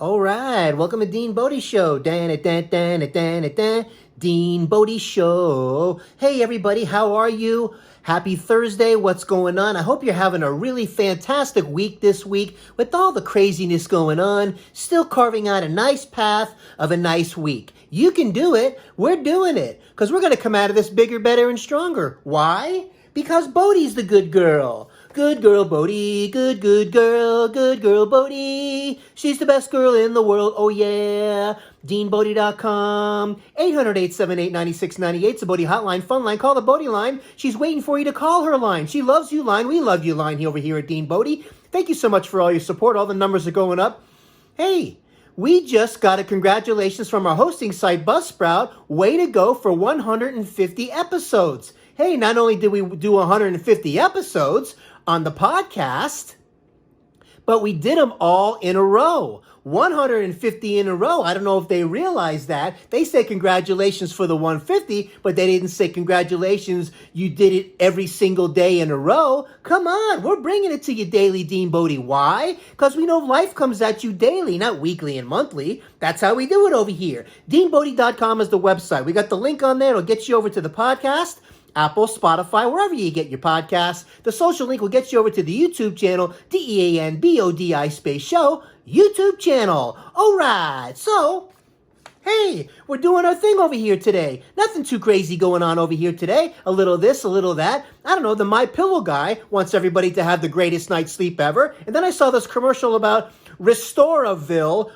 All right, welcome to DeanBodi Show. DeanBodi Show. Hey everybody, how are you? Happy Thursday. What's going on? I hope you're having a really fantastic week this week with all the craziness going on, still carving out a nice path of a nice week. You can do it. We're doing it because we're going to come out of this bigger, better, and stronger. Why? Because Bodi's the good girl. Good girl, Bodi. Good girl. Good girl, Bodi. She's the best girl in the world. Oh, yeah. DeanBodi.com. 800-878-9698. It's the Bodi hotline, fun line. Call the Bodi line. She's waiting for you to call her line. She loves you line. We love you line over here at DeanBodi. Thank you so much for all your support. All the numbers are going up. Hey, we just got a congratulations from our hosting site, Buzzsprout. Way to go for 150 episodes. Hey, not only did we do 150 episodes on the podcast, but we did them all in a row. 150 in a row. I don't know if they realize that. They say congratulations for the 150, but they didn't say congratulations, you did it every single day in a row. Come on, we're bringing it to you daily, DeanBodi. Why? Because we know life comes at you daily, not weekly and monthly. That's how we do it over here. DeanBodi.com is the website. We got the link on there. It'll get you over to the podcast. Apple, Spotify, wherever you get your podcasts. The social link will get you over to the YouTube channel, DeanBodi space show, YouTube channel. All right, so, hey, we're doing our thing over here today. Nothing too crazy going on over here today. A little this, a little that. I don't know, the My Pillow guy wants everybody to have the greatest night's sleep ever. And then I saw this commercial about Restoraville,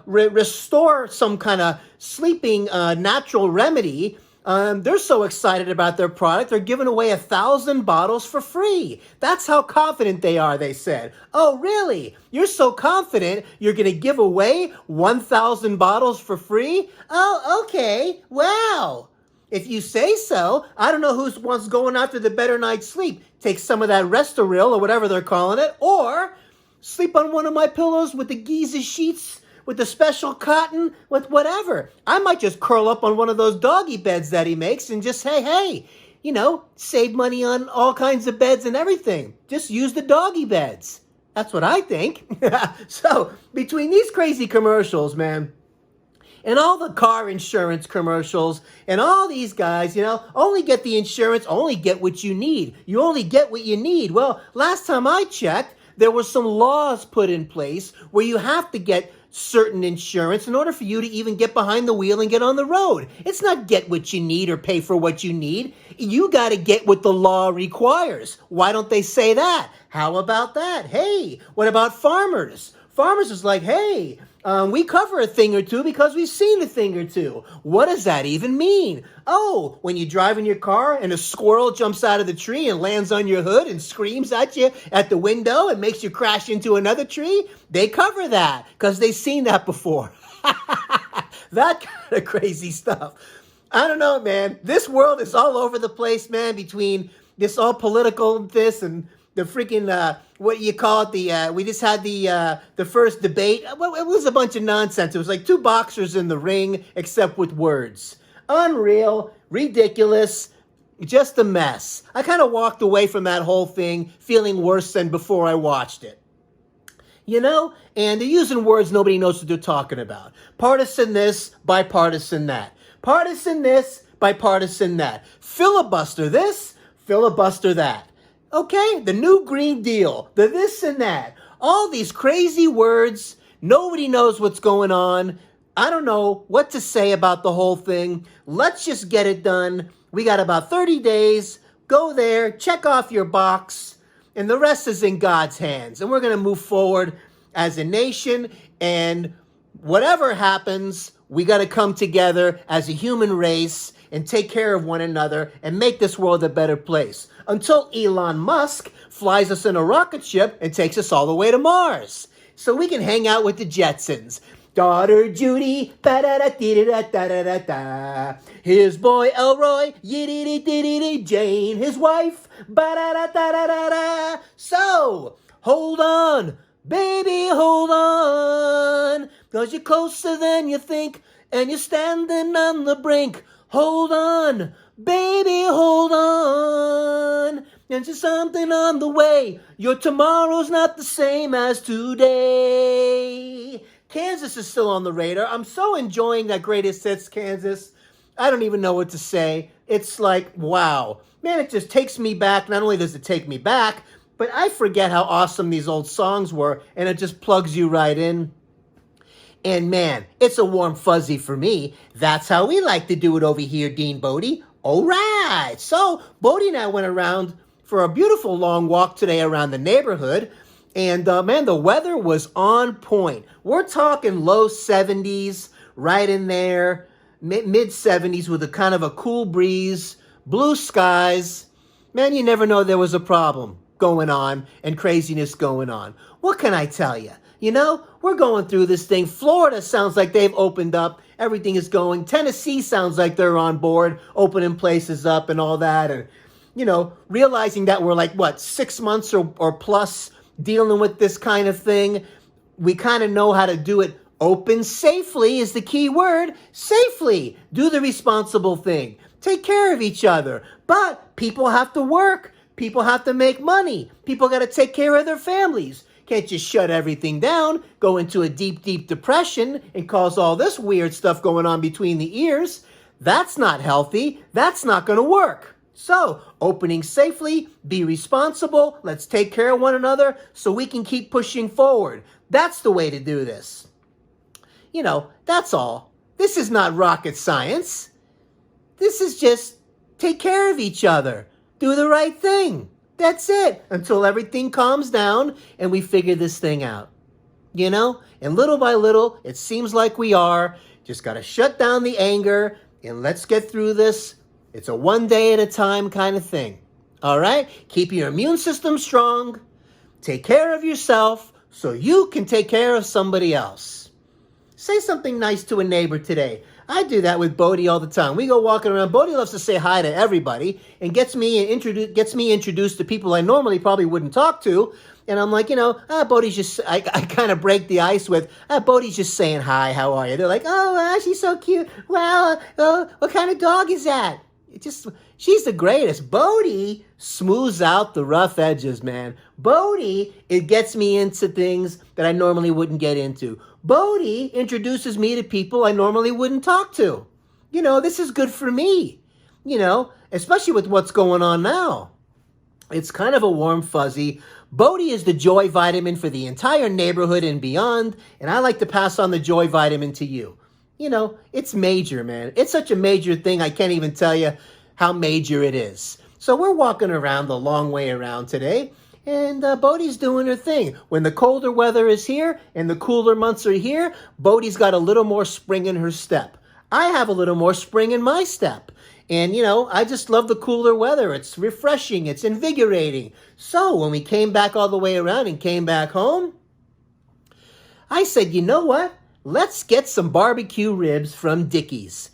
restore some kind of sleeping natural remedy. They're so excited about their product, they're giving away 1,000 bottles for free. That's how confident they are, they said. Oh, really? You're so confident you're going to give away 1,000 bottles for free? Oh, okay. Wow. If you say so, I don't know who's wants going after the better night's sleep. Take some of that Restoril or whatever they're calling it, or sleep on one of my pillows with the Giza sheets, with the special cotton, with whatever. I might just curl up on one of those doggy beds that he makes and just say, hey, you know, save money on all kinds of beds and everything. Just use the doggy beds. That's what I think. So, between these crazy commercials, man, and all the car insurance commercials, and all these guys, you know, only get the insurance, only get what you need. You only get what you need. Well, last time I checked, there were some laws put in place where you have to get certain insurance in order for you to even get behind the wheel and get on the road. It's not get what you need or pay for what you need. You got to get what the law requires. Why don't they say that? How about that? Hey, what about farmers? Farmers is like, hey, we cover a thing or two because we've seen a thing or two. What does that even mean? Oh, when you drive in your car and a squirrel jumps out of the tree and lands on your hood and screams at you at the window and makes you crash into another tree, they cover that because they've seen that before. That kind of crazy stuff. I don't know, man. This world is all over the place, man, between this all political this and the freaking, what you call it, we just had the first debate. Well, it was a bunch of nonsense. It was like two boxers in the ring, except with words. Unreal, ridiculous, just a mess. I kind of walked away from that whole thing feeling worse than before I watched it. You know? And they're using words nobody knows what they're talking about. Partisan this, bipartisan that. Partisan this, bipartisan that. Filibuster this, filibuster that. Okay, the new Green Deal, the this and that, all these crazy words, nobody knows what's going on. I don't know what to say about the whole thing. Let's just get it done. We got about 30 days. Go there, check off your box, and the rest is in God's hands. And we're going to move forward as a nation, and whatever happens, we got to come together as a human race and take care of one another and make this world a better place. Until Elon Musk flies us in a rocket ship and takes us all the way to Mars. So we can hang out with the Jetsons. Daughter Judy, ba-da-da-dee-da-da-da-da-da. His boy Elroy, yiddy-dee-dee-dee-dee. Jane, his wife, ba-da-da-da-da-da-da. So, hold on, baby, hold on. 'Cause you're closer than you think, and you're standing on the brink. Hold on, baby, hold on. There's just something on the way. Your tomorrow's not the same as today. Kansas is still on the radar. I'm so enjoying that greatest hits, Kansas. I don't even know what to say. It's like, wow. Man, it just takes me back. Not only does it take me back, but I forget how awesome these old songs were, and it just plugs you right in. And man, it's a warm fuzzy for me. That's how we like to do it over here, DeanBodi. All right. So, Bodi and I went around for a beautiful long walk today around the neighborhood. And man, the weather was on point. We're talking low 70s, right in there, mid 70s with a kind of a cool breeze, blue skies. Man, you never know there was a problem going on and craziness going on. What can I tell you? You know, we're going through this thing. Florida sounds like they've opened up. Everything is going. Tennessee sounds like they're on board, opening places up and all that. And, you know, realizing that we're like, 6 months or plus dealing with this kind of thing. We kind of know how to do it. Open safely is the key word. Safely. Do the responsible thing. Take care of each other. But people have to work. People have to make money. People got to take care of their families. Can't just shut everything down, go into a deep, deep depression, and cause all this weird stuff going on between the ears. That's not healthy. That's not going to work. So, opening safely, be responsible, let's take care of one another so we can keep pushing forward. That's the way to do this. You know, that's all. This is not rocket science. This is just take care of each other. Do the right thing. That's it. Until everything calms down and we figure this thing out. You know? And little by little, it seems like we are. Just got to shut down the anger and let's get through this. It's a one day at a time kind of thing. All right? Keep your immune system strong. Take care of yourself so you can take care of somebody else. Say something nice to a neighbor today. I do that with Bodi all the time. We go walking around. Bodi loves to say hi to everybody and gets me introduced to people I normally probably wouldn't talk to. And I'm like, Bodi's just, I kind of break the ice with, Bodi's just saying hi, how are you? They're like, oh, she's so cute. Wow, what kind of dog is that? She's the greatest. Bodi smooths out the rough edges, man. Bodi, it gets me into things that I normally wouldn't get into. Bodi introduces me to people I normally wouldn't talk to. You know, this is good for me, especially with what's going on now. It's kind of a warm fuzzy. Bodi is the joy vitamin for the entire neighborhood and beyond, and I like to pass on the joy vitamin to you. It's major, man. It's such a major thing, I can't even tell you how major it is. So we're walking around the long way around today, and Bodi's doing her thing. When the colder weather is here and the cooler months are here, Bodi's got a little more spring in her step. I have a little more spring in my step. And, I just love the cooler weather. It's refreshing. It's invigorating. So when we came back all the way around and came back home, I said, you know what? Let's get some barbecue ribs from Dickies.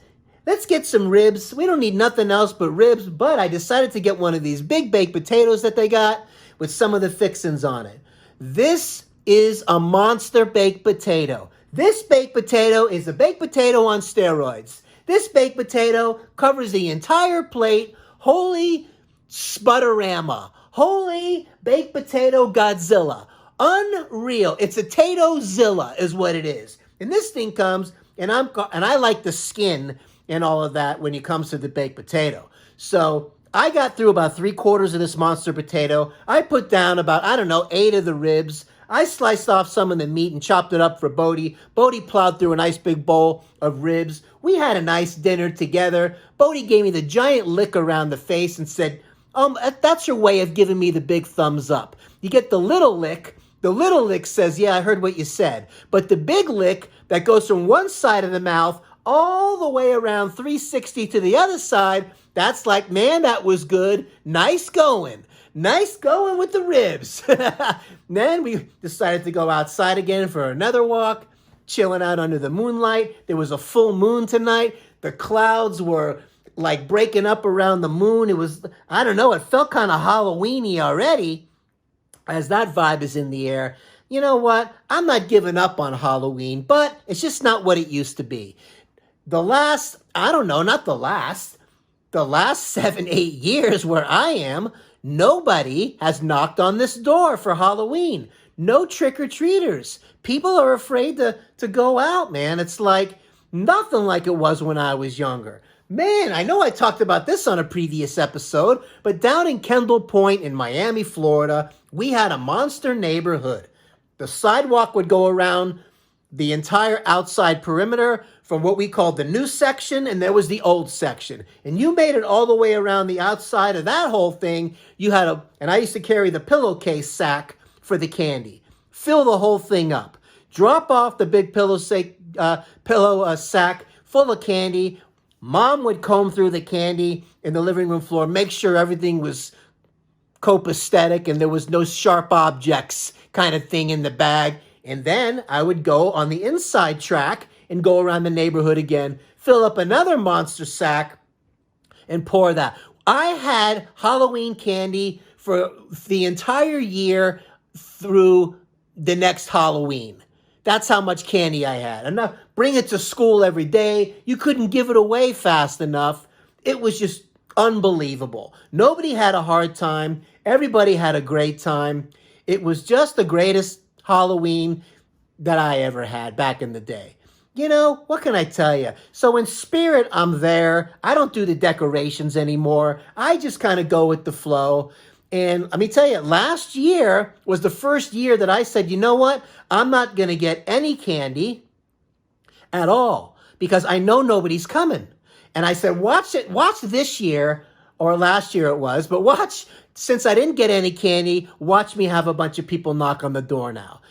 Let's get some ribs. We don't need nothing else but ribs, but I decided to get one of these big baked potatoes that they got with some of the fixings on it. This is a monster baked potato. This baked potato is a baked potato on steroids. This baked potato covers the entire plate. Holy sputterama. Holy baked potato Godzilla. Unreal. It's a Tato-zilla is what it is. And this thing comes, and I like the skin and all of that when it comes to the baked potato. So I got through about 3/4 of this monster potato. I put down about, 8 of the ribs. I sliced off some of the meat and chopped it up for Bodi. Bodi plowed through a nice big bowl of ribs. We had a nice dinner together. Bodi gave me the giant lick around the face and said, that's your way of giving me the big thumbs up. You get the little lick. The little lick says, yeah, I heard what you said. But the big lick that goes from one side of the mouth all the way around 360 to the other side, that's like, man, that was good. Nice going. Nice going with the ribs. Then we decided to go outside again for another walk, chilling out under the moonlight. There was a full moon tonight. The clouds were like breaking up around the moon. It was, it felt kind of Halloween-y already as that vibe is in the air. You know what? I'm not giving up on Halloween, but it's just not what it used to be. The last 7, 8 years where I am, nobody has knocked on this door for Halloween. no trick-or-treaters. People are afraid to go out, man. It's like nothing like it was when I was younger. Man, I know I talked about this on a previous episode, but down in Kendall Point in Miami, Florida, we had a monster neighborhood. The sidewalk would go around the entire outside perimeter from what we called the new section, and there was the old section. And you made it all the way around the outside of that whole thing. You had and I used to carry the pillowcase sack for the candy. Fill the whole thing up. Drop off the big pillow sack full of candy. Mom would comb through the candy in the living room floor, make sure everything was copacetic and there was no sharp objects kind of thing in the bag. And then I would go on the inside track and go around the neighborhood again, fill up another monster sack and pour that. I had Halloween candy for the entire year through the next Halloween. That's how much candy I had. Enough. Bring it to school every day. You couldn't give it away fast enough. It was just unbelievable. Nobody had a hard time. Everybody had a great time. It was just the greatest Halloween that I ever had back in the day. You know, what can I tell you? So in spirit, I'm there. I don't do the decorations anymore. I just kind of go with the flow. And let me tell you, last year was the first year that I said, you know what? I'm not going to get any candy at all because I know nobody's coming. And I said, watch this year, or last year it was, but watch, since I didn't get any candy, watch me have a bunch of people knock on the door now.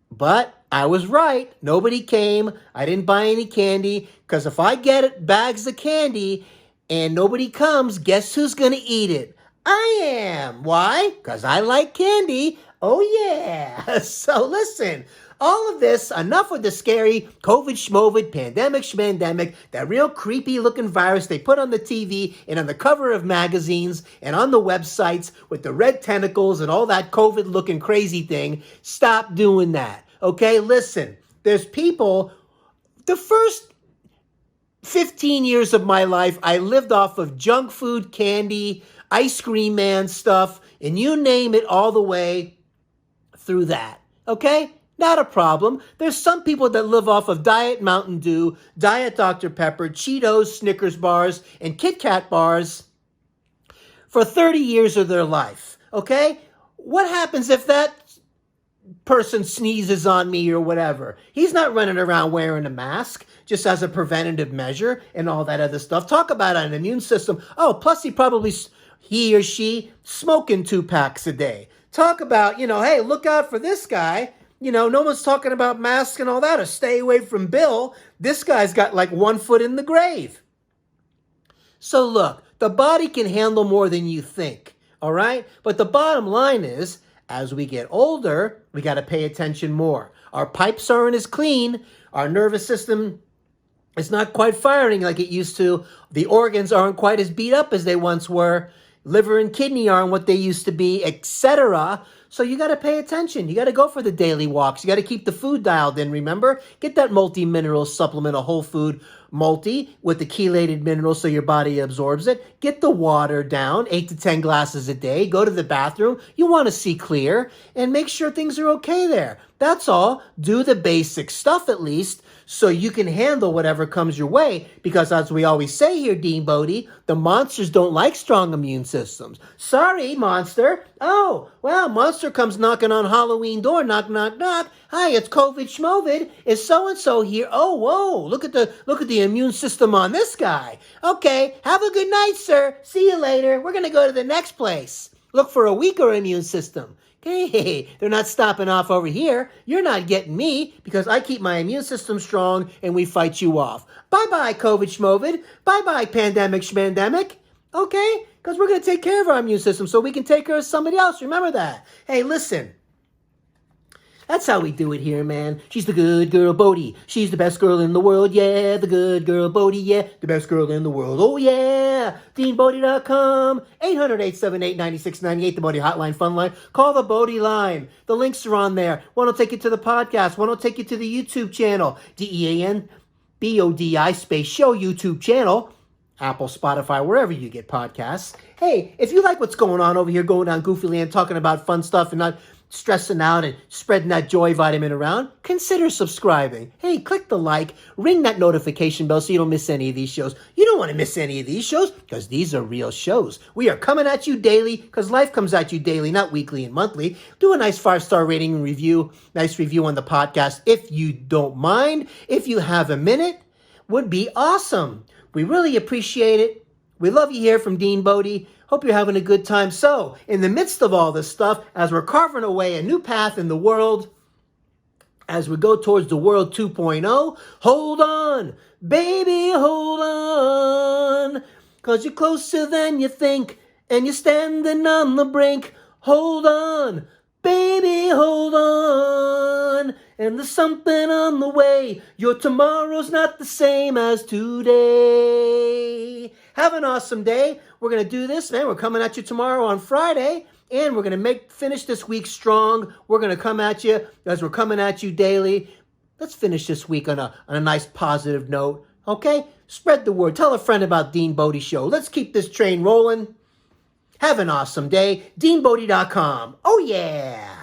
But I was right. Nobody came. I didn't buy any candy because if I get bags of candy and nobody comes, guess who's going to eat it? I am. Why? Because I like candy. Oh, yeah. So listen, all of this, enough with the scary COVID, schmovid, pandemic, schmandemic, that real creepy looking virus they put on the TV and on the cover of magazines and on the websites with the red tentacles and all that COVID looking crazy thing. Stop doing that. Okay, listen, there's people, the first 15 years of my life, I lived off of junk food, candy, ice cream man stuff, and you name it all the way through that. Okay? Not a problem. There's some people that live off of Diet Mountain Dew, Diet Dr. Pepper, Cheetos, Snickers bars, and Kit Kat bars for 30 years of their life. Okay? What happens if that person sneezes on me or whatever? He's not running around wearing a mask just as a preventative measure and all that other stuff. Talk about an immune system. Oh, plus he or she smoking 2 packs a day. Talk about, hey, look out for this guy. No one's talking about masks and all that, or stay away from Bill. This guy's got like 1 foot in the grave. So look, the body can handle more than you think, all right? But the bottom line is, as we get older, we got to pay attention more. Our pipes aren't as clean. Our nervous system is not quite firing like it used to. The organs aren't quite as beat up as they once were. Liver and kidney aren't what they used to be, etc. So you got to pay attention. You got to go for the daily walks. You got to keep the food dialed in, remember? Get that multi-mineral supplement, a whole food multi with the chelated minerals so your body absorbs it. Get the water down, 8 to 10 glasses a day. Go to the bathroom. You want to see clear and make sure things are okay there. That's all. Do the basic stuff at least so you can handle whatever comes your way. Because as we always say here, DeanBodi, the monsters don't like strong immune systems. Sorry, monster. Oh, well, monster comes knocking on Halloween door. Knock, knock, knock. Hi, it's COVID schmovid. Is so-and-so here? Oh, whoa. Look at the immune system on this guy. Okay, have a good night, sir. See you later. We're going to go to the next place. Look for a weaker immune system. Hey, they're not stopping off over here. You're not getting me because I keep my immune system strong and we fight you off. Bye-bye, COVID schmovid. Bye-bye, pandemic schmandemic. Okay? Because we're going to take care of our immune system so we can take care of somebody else. Remember that. Hey, listen. That's how we do it here, man. She's the good girl, Bodi. She's the best girl in the world, yeah. The good girl, Bodi, yeah. The best girl in the world, oh yeah. DeanBodi.com, 800-878-9698, the Bodi hotline, fun line. Call the Bodi line. The links are on there. One will take you to the podcast. One will take you to the YouTube channel, DeanBodi space show YouTube channel. Apple, Spotify, wherever you get podcasts. Hey, if you like what's going on over here, going down Goofy Land, talking about fun stuff and not stressing out and spreading that joy vitamin around, consider subscribing. Hey, click the like, ring that notification bell so you don't miss any of these shows. You don't want to miss any of these shows because these are real shows. We are coming at you daily because life comes at you daily, not weekly and monthly. Do a nice 5-star rating and review, nice review on the podcast if you don't mind. If you have a minute, would be awesome. We really appreciate it. We love you here from DeanBodi. Hope you're having a good time. So, in the midst of all this stuff, as we're carving away a new path in the world, as we go towards the world 2.0, hold on, baby, hold on, 'cause you're closer than you think, and you're standing on the brink. Hold on, baby, hold on, and there's something on the way. Your tomorrow's not the same as today. Have an awesome day. We're going to do this, man. We're coming at you tomorrow on Friday, and we're going to finish this week strong. We're going to come at you as we're coming at you daily. Let's finish this week on a nice positive note, okay? Spread the word. Tell a friend about DeanBodi Show. Let's keep this train rolling. Have an awesome day. DeanBodi.com. Oh, yeah.